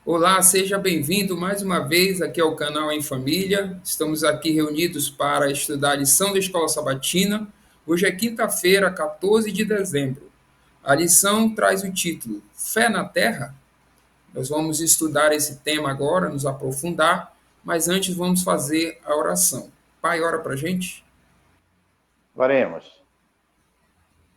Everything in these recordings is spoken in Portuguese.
Olá, seja bem-vindo mais uma vez aqui ao canal Em Família. Estamos aqui reunidos para estudar a lição da Escola Sabatina. Hoje é quinta-feira, 14 de dezembro. A lição traz o título Fé na Terra. Nós vamos estudar esse tema agora, nos aprofundar, mas antes vamos fazer a oração. Pai, ora para a gente. Oremos.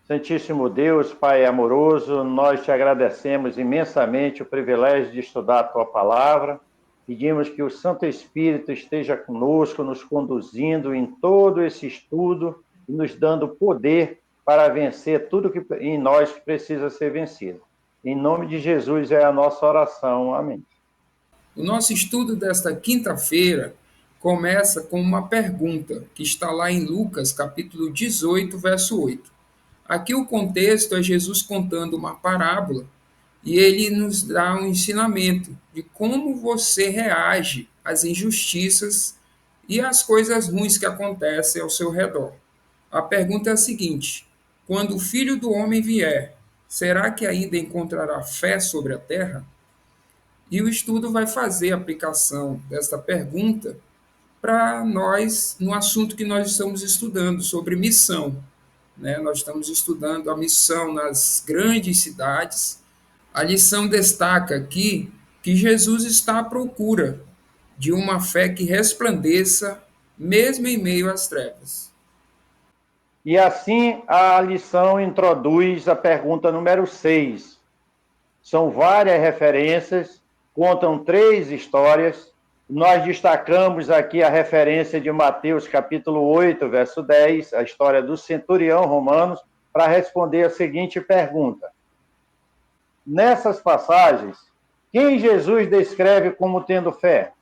Santíssimo Deus, Pai amoroso, nós te agradecemos imensamente o privilégio de estudar a Tua Palavra. Pedimos que o Santo Espírito esteja conosco, nos conduzindo em todo esse estudo e nos dando poder para vencer tudo que em nós precisa ser vencido. Em nome de Jesus é a nossa oração. Amém. O nosso estudo desta quinta-feira começa com uma pergunta que está lá em Lucas, capítulo 18, verso 8. Aqui o contexto é Jesus contando uma parábola e ele nos dá um ensinamento de como você reage às injustiças e às coisas ruins que acontecem ao seu redor. A pergunta é a seguinte: quando o Filho do Homem vier, será que ainda encontrará fé sobre a terra? E o estudo vai fazer a aplicação desta pergunta para nós no assunto que nós estamos estudando, sobre missão. Nós estamos estudando a missão nas grandes cidades. A lição destaca aqui que Jesus está à procura de uma fé que resplandeça, mesmo em meio às trevas. E assim a lição introduz a pergunta número 6. São várias referências, contam 3 histórias. Nós destacamos aqui a referência de Mateus, capítulo 8, verso 10, a história do centurião romano, para responder a seguinte pergunta. Nessas passagens, quem Jesus descreve como tendo fé?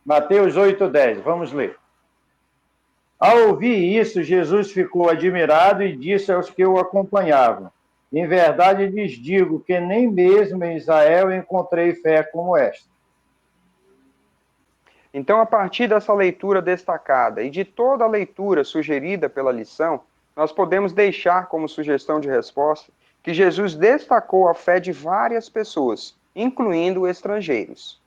Mateus 8, 10, vamos ler. Ao ouvir isso, Jesus ficou admirado e disse aos que o acompanhavam: em verdade lhes digo que nem mesmo em Israel encontrei fé como esta. Então, a partir dessa leitura destacada e de toda a leitura sugerida pela lição, nós podemos deixar como sugestão de resposta que Jesus destacou a fé de várias pessoas, incluindo estrangeiros.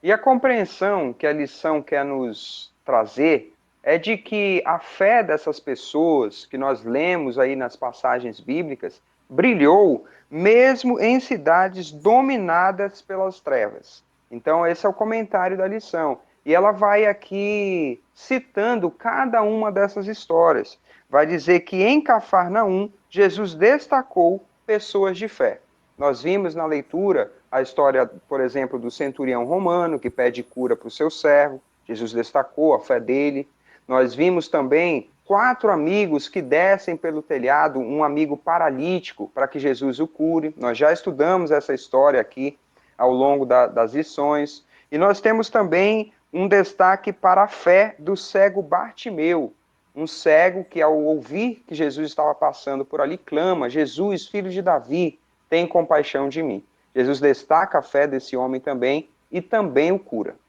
E a compreensão que a lição quer nos trazer é de que a fé dessas pessoas que nós lemos aí nas passagens bíblicas brilhou mesmo em cidades dominadas pelas trevas. Então, esse é o comentário da lição. E ela vai aqui citando cada uma dessas histórias. Vai dizer que em Cafarnaum, Jesus destacou pessoas de fé. Nós vimos na leitura a história, por exemplo, do centurião romano que pede cura para o seu servo. Jesus destacou a fé dele. Nós vimos também 4 amigos que descem pelo telhado, um amigo paralítico, para que Jesus o cure. Nós já estudamos essa história aqui ao longo das lições. E nós temos também um destaque para a fé do cego Bartimeu, um cego que, ao ouvir que Jesus estava passando por ali, clama: Jesus, filho de Davi, tem compaixão de mim. Jesus destaca a fé desse homem também e também o cura.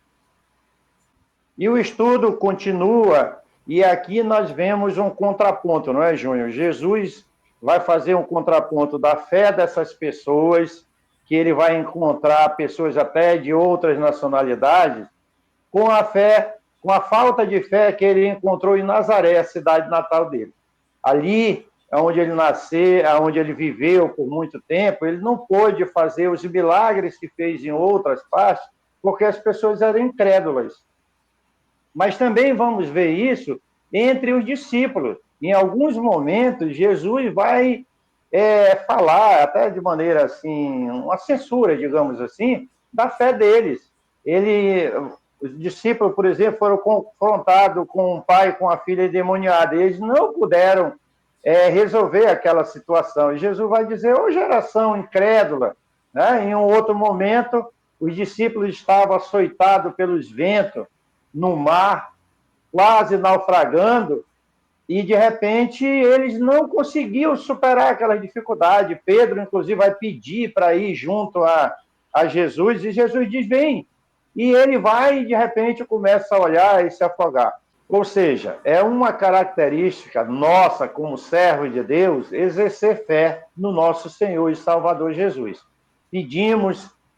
E o estudo continua, e aqui nós vemos um contraponto, não é, Júnior? Jesus vai fazer um contraponto da fé dessas pessoas, que ele vai encontrar pessoas até de outras nacionalidades, com a fé, com a falta de fé que ele encontrou em Nazaré, a cidade natal dele. Ali, onde ele nasceu, onde ele viveu por muito tempo, ele não pôde fazer os milagres que fez em outras partes, porque as pessoas eram incrédulas. Mas também vamos ver isso entre os discípulos. Em alguns momentos, Jesus vai falar, até de maneira assim, uma censura, digamos assim, da fé deles. Os discípulos, por exemplo, foram confrontados com um pai com a filha endemoniada. Eles não puderam resolver aquela situação. E Jesus vai dizer: ô geração incrédula. Né? Em um outro momento, os discípulos estavam açoitados pelos ventos no mar, quase naufragando, e de repente eles não conseguiam superar aquela dificuldade. Pedro, inclusive, vai pedir para ir junto a Jesus, e Jesus diz: vem. E ele vai e de repente começa a olhar e se afogar. Ou seja, é uma característica nossa como servos de Deus exercer fé no nosso Senhor e Salvador Jesus.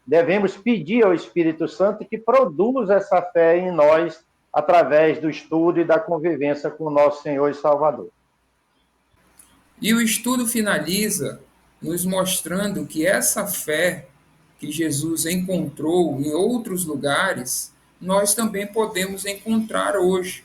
Devemos pedir ao Espírito Santo que produza essa fé em nós através do estudo e da convivência com o nosso Senhor e Salvador. E o estudo finaliza nos mostrando que essa fé que Jesus encontrou em outros lugares, nós também podemos encontrar hoje,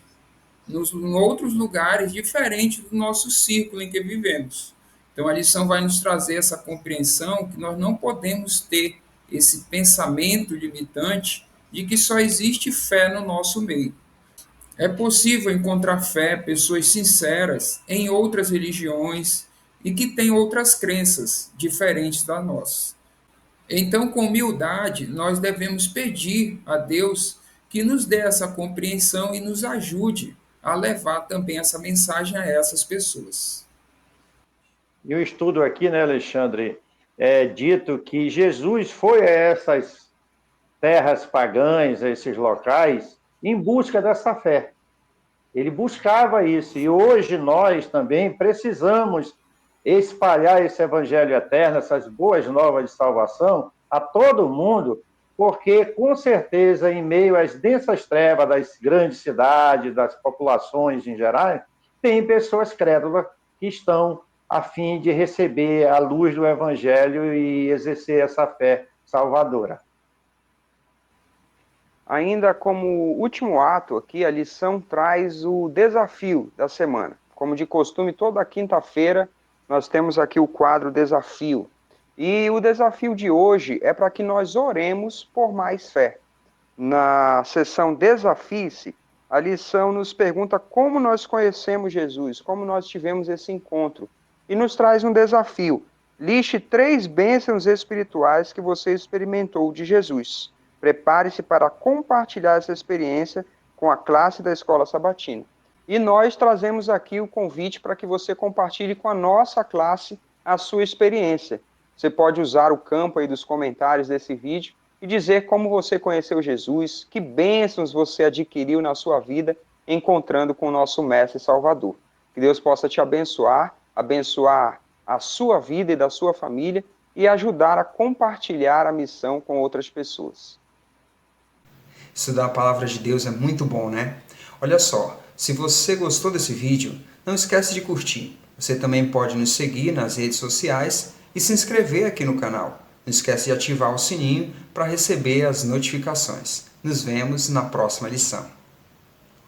em outros lugares diferentes do nosso círculo em que vivemos. Então a lição vai nos trazer essa compreensão que nós não podemos ter esse pensamento limitante de que só existe fé no nosso meio. É possível encontrar fé, pessoas sinceras, em outras religiões e que têm outras crenças diferentes da nossa. Então, com humildade, nós devemos pedir a Deus que nos dê essa compreensão e nos ajude a levar também essa mensagem a essas pessoas. E o estudo aqui, né, Alexandre, é dito que Jesus foi a essas terras pagãs, a esses locais, em busca dessa fé. Ele buscava isso. E hoje nós também precisamos espalhar esse evangelho eterno, essas boas novas de salvação, a todo mundo, porque, com certeza, em meio às densas trevas das grandes cidades, das populações em geral, tem pessoas crédulas que estão a fim de receber a luz do evangelho e exercer essa fé salvadora. Ainda como último ato aqui, a lição traz o desafio da semana. Como de costume, toda quinta-feira nós temos aqui o quadro Desafio. E o desafio de hoje é para que nós oremos por mais fé. Na sessão Desafie-se, a lição nos pergunta como nós conhecemos Jesus, como nós tivemos esse encontro. E nos traz um desafio. Liste 3 bênçãos espirituais que você experimentou de Jesus. Prepare-se para compartilhar essa experiência com a classe da Escola Sabatina. E nós trazemos aqui o convite para que você compartilhe com a nossa classe a sua experiência. Você pode usar o campo aí dos comentários desse vídeo e dizer como você conheceu Jesus, que bênçãos você adquiriu na sua vida encontrando com o nosso Mestre e Salvador. Que Deus possa te abençoar, abençoar a sua vida e da sua família e ajudar a compartilhar a missão com outras pessoas. Estudar a palavra de Deus é muito bom, né? Olha só, se você gostou desse vídeo, não esquece de curtir. Você também pode nos seguir nas redes sociais e se inscrever aqui no canal. Não esquece de ativar o sininho para receber as notificações. Nos vemos na próxima lição.